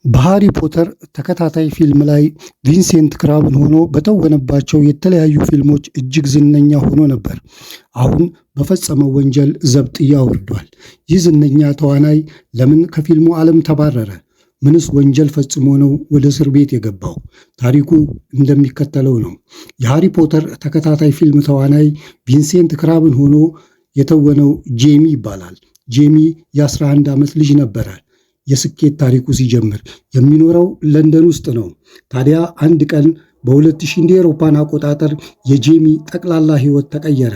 በሃሪ ፖተር ተከታታይ ፊልም ላይ ቪንሴንት ክራብን ሆኖ በተወነባቸው የተለያዩ ፊልሞች እጅግ ዝነኛ ሆኖ ነበር። አሁን በፈጸመው ወንጀል ዘብጥያ ወርዷል። ይህ ዝነኛ ተዋናይ ለምን ከፊልሙ ዓለም ተባረረ? ምንስ ወንጀል ፈጽሞ ነው ወደ እስር ቤት የገባው? ታሪኩ እንደሚከተለው ነው። የሃሪ ፖተር ተከታታይ ፊልም ተዋናይ ቪንሴንት ክራብን ሆኖ የተወነው ጄሚ ይባላል። ጄሚ የ11 ዓመት ልጅ ነበረ። የስኬት ታሪኩ ሲጀምር የሚኖረው ለንደን ውስጥ ነው። ታዲያ አንድ ቀን በ2000 እንደ አውሮፓን አቆጣጠር የጄሚ ጠቅላላ ሕይወት ተቀየረ።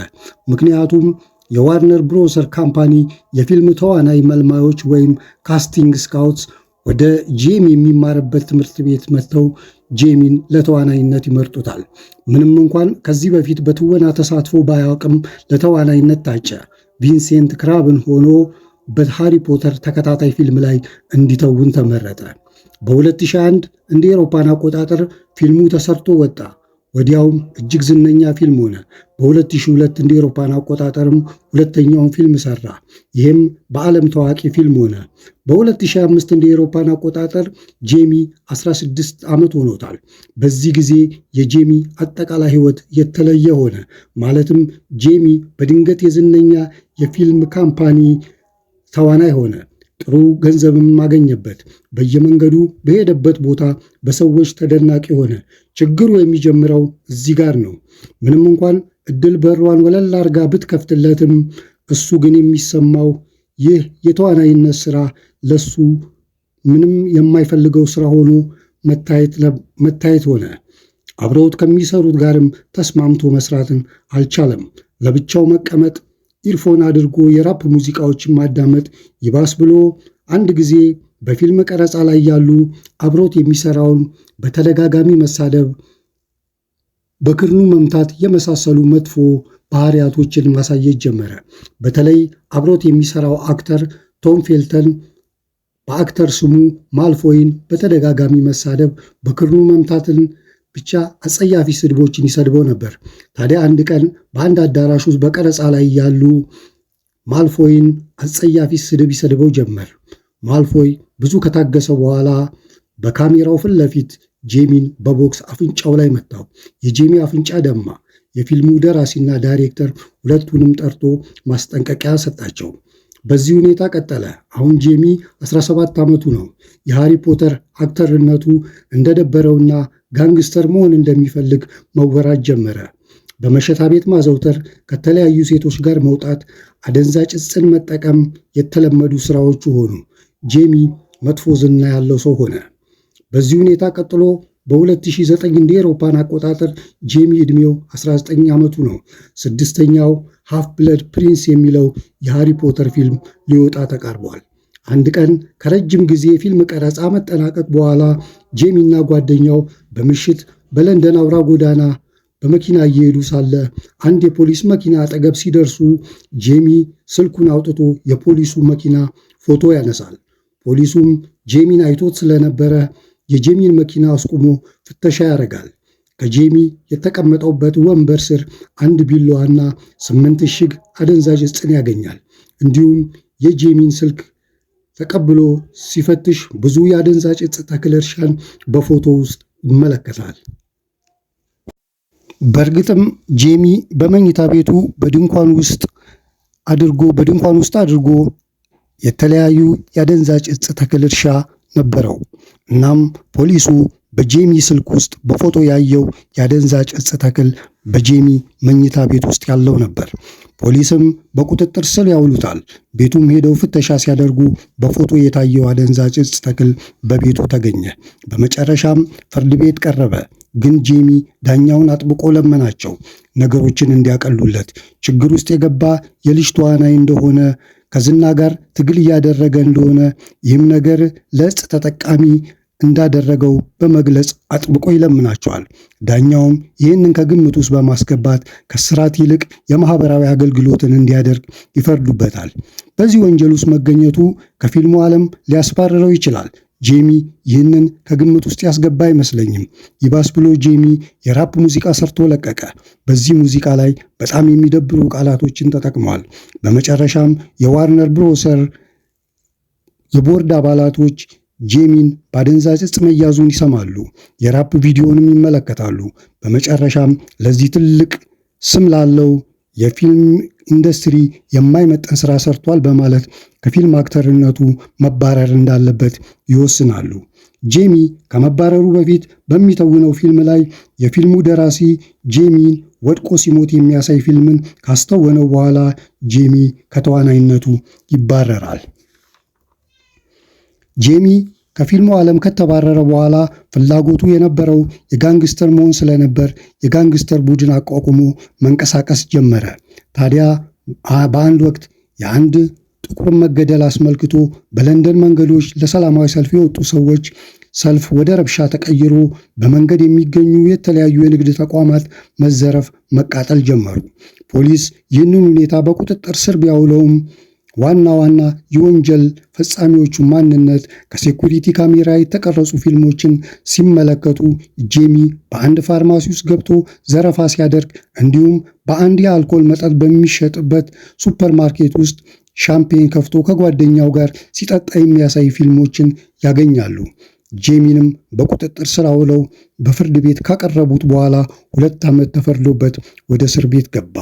ምክንያቱም የዋርነር ብሮሰር ካምፓኒ የፊልም ተዋናይ መልማዮች ወይም ካስቲንግ ስካውትስ ወደ ጄሚ የሚማርበት ትምህርት ቤት መጥተው ጄሚን ለተዋናይነት ይመርጡታል። ምንም እንኳን ከዚህ በፊት በትወና ተሳትፎ ባያውቅም ለተዋናይነት ታጨ። ቪንሴንት ክራብን ሆኖ በሃሪ ፖተር ተከታታይ ፊልም ላይ እንዲተውን ተመረጠ። በ2001 እንደ አውሮፓን አቆጣጠር ፊልሙ ተሰርቶ ወጣ። ወዲያውም እጅግ ዝነኛ ፊልም ሆነ። በ2002 እንደ አውሮፓን አቆጣጠርም ሁለተኛውን ፊልም ሰራ። ይህም በዓለም ታዋቂ ፊልም ሆነ። በ2005 እንደ አውሮፓን አቆጣጠር ጄሚ 16 ዓመት ሆኖታል። በዚህ ጊዜ የጄሚ አጠቃላይ ሕይወት የተለየ ሆነ። ማለትም ጄሚ በድንገት የዝነኛ የፊልም ካምፓኒ ተዋናይ ሆነ። ጥሩ ገንዘብም አገኘበት። በየመንገዱ በሄደበት ቦታ በሰዎች ተደናቂ ሆነ። ችግሩ የሚጀምረው እዚህ ጋር ነው። ምንም እንኳን እድል በሯን ወለል አርጋ ብትከፍትለትም እሱ ግን የሚሰማው ይህ የተዋናይነት ስራ ለሱ ምንም የማይፈልገው ስራ ሆኖ መታየት ሆነ። አብረውት ከሚሰሩት ጋርም ተስማምቶ መስራትን አልቻለም። ለብቻው መቀመጥ፣ ኢርፎን አድርጎ የራፕ ሙዚቃዎችን ማዳመጥ፣ ይባስ ብሎ አንድ ጊዜ በፊልም ቀረጻ ላይ ያሉ አብሮት የሚሰራውን በተደጋጋሚ መሳደብ፣ በክርኑ መምታት የመሳሰሉ መጥፎ ባህሪያቶችን ማሳየት ጀመረ። በተለይ አብሮት የሚሰራው አክተር ቶም ፌልተን በአክተር ስሙ ማልፎይን በተደጋጋሚ መሳደብ፣ በክርኑ መምታትን ብቻ አጸያፊ ስድቦችን ይሰድበው ነበር። ታዲያ አንድ ቀን በአንድ አዳራሽ ውስጥ በቀረጻ ላይ ያሉ ማልፎይን አጸያፊ ስድብ ይሰድበው ጀመር። ማልፎይ ብዙ ከታገሰ በኋላ በካሜራው ፊት ለፊት ጄሚን በቦክስ አፍንጫው ላይ መታው። የጄሚ አፍንጫ ደማ። የፊልሙ ደራሲና ዳይሬክተር ሁለቱንም ጠርቶ ማስጠንቀቂያ ሰጣቸው። በዚህ ሁኔታ ቀጠለ። አሁን ጄሚ 17 ዓመቱ ነው። የሃሪ ፖተር አክተርነቱ እንደደበረውና ጋንግስተር መሆን እንደሚፈልግ መወራት ጀመረ። በመሸታ ቤት ማዘውተር፣ ከተለያዩ ሴቶች ጋር መውጣት፣ አደንዛዥ ዕፅን መጠቀም የተለመዱ ስራዎቹ ሆኑ። ጄሚ መጥፎ ዝና ያለው ሰው ሆነ። በዚህ ሁኔታ ቀጥሎ በ2009 እንደ አውሮፓን አቆጣጠር ጄሚ ዕድሜው 19 ዓመቱ ነው። ስድስተኛው ሃፍ ብለድ ፕሪንስ የሚለው የሃሪ ፖተር ፊልም ሊወጣ ተቃርቧል። አንድ ቀን ከረጅም ጊዜ የፊልም ቀረጻ መጠናቀቅ በኋላ ጄሚና ጓደኛው በምሽት በለንደን አውራ ጎዳና በመኪና እየሄዱ ሳለ አንድ የፖሊስ መኪና አጠገብ ሲደርሱ ጄሚ ስልኩን አውጥቶ የፖሊሱ መኪና ፎቶ ያነሳል። ፖሊሱም ጄሚን አይቶት ስለነበረ የጄሚን መኪና አስቁሞ ፍተሻ ያደርጋል። ከጄሚ የተቀመጠበት ወንበር ስር አንድ ቢላዋና 8 እሽግ አደንዛዥ ዕፅን ያገኛል። እንዲሁም የጄሚን ስልክ ተቀብሎ ሲፈትሽ ብዙ የአደንዛዥ ዕፅ ተክል እርሻን በፎቶ ውስጥ ይመለከታል። በእርግጥም ጄሚ በመኝታ ቤቱ በድንኳን ውስጥ አድርጎ የተለያዩ የአደንዛዥ ዕፅ ተክል እርሻ ነበረው። እናም ፖሊሱ በጄሚ ስልክ ውስጥ በፎቶ ያየው የአደንዛዥ ዕፅ ተክል በጄሚ መኝታ ቤት ውስጥ ያለው ነበር። ፖሊስም በቁጥጥር ስር ያውሉታል። ቤቱም ሄደው ፍተሻ ሲያደርጉ በፎቶ የታየው አደንዛዥ ዕፅ ተክል በቤቱ ተገኘ። በመጨረሻም ፍርድ ቤት ቀረበ። ግን ጄሚ ዳኛውን አጥብቆ ለመናቸው ነገሮችን እንዲያቀሉለት። ችግር ውስጥ የገባ የልጅ ተዋናይ እንደሆነ፣ ከዝና ጋር ትግል እያደረገ እንደሆነ፣ ይህም ነገር ለዕፅ ተጠቃሚ እንዳደረገው በመግለጽ አጥብቆ ይለምናቸዋል። ዳኛውም ይህንን ከግምት ውስጥ በማስገባት ከስራት ይልቅ የማህበራዊ አገልግሎትን እንዲያደርግ ይፈርዱበታል። በዚህ ወንጀል ውስጥ መገኘቱ ከፊልሙ ዓለም ሊያስባርረው ይችላል። ጄሚ ይህንን ከግምት ውስጥ ያስገባ አይመስለኝም። ይባስ ብሎ ጄሚ የራፕ ሙዚቃ ሰርቶ ለቀቀ። በዚህ ሙዚቃ ላይ በጣም የሚደብሩ ቃላቶችን ተጠቅሟል። በመጨረሻም የዋርነር ብሮሰር የቦርድ አባላቶች ጄሚን በአደንዛዥ ዕፅ መያዙን ይሰማሉ። የራፕ ቪዲዮንም ይመለከታሉ። በመጨረሻም ለዚህ ትልቅ ስም ላለው የፊልም ኢንዱስትሪ የማይመጥን ስራ ሰርቷል በማለት ከፊልም አክተርነቱ መባረር እንዳለበት ይወስናሉ። ጄሚ ከመባረሩ በፊት በሚተውነው ፊልም ላይ የፊልሙ ደራሲ ጄሚን ወድቆ ሲሞት የሚያሳይ ፊልምን ካስተወነው በኋላ ጄሚ ከተዋናይነቱ ይባረራል። ጄሚ ከፊልሙ ዓለም ከተባረረ በኋላ ፍላጎቱ የነበረው የጋንግስተር መሆን ስለነበር የጋንግስተር ቡድን አቋቁሞ መንቀሳቀስ ጀመረ። ታዲያ በአንድ ወቅት የአንድ ጥቁር መገደል አስመልክቶ በለንደን መንገዶች ለሰላማዊ ሰልፍ የወጡ ሰዎች ሰልፍ ወደ ረብሻ ተቀይሮ በመንገድ የሚገኙ የተለያዩ የንግድ ተቋማት መዘረፍ፣ መቃጠል ጀመሩ። ፖሊስ ይህንን ሁኔታ በቁጥጥር ስር ቢያውለውም ዋና የወንጀል ፈጻሚዎቹ ማንነት ከሴኩሪቲ ካሜራ የተቀረጹ ፊልሞችን ሲመለከቱ ጄሚ በአንድ ፋርማሲ ውስጥ ገብቶ ዘረፋ ሲያደርግ እንዲሁም በአንድ የአልኮል መጠጥ በሚሸጥበት ሱፐርማርኬት ውስጥ ሻምፔን ከፍቶ ከጓደኛው ጋር ሲጠጣ የሚያሳይ ፊልሞችን ያገኛሉ። ጄሚንም በቁጥጥር ስር አውለው በፍርድ ቤት ካቀረቡት በኋላ 2 ዓመት ተፈርዶበት ወደ እስር ቤት ገባ።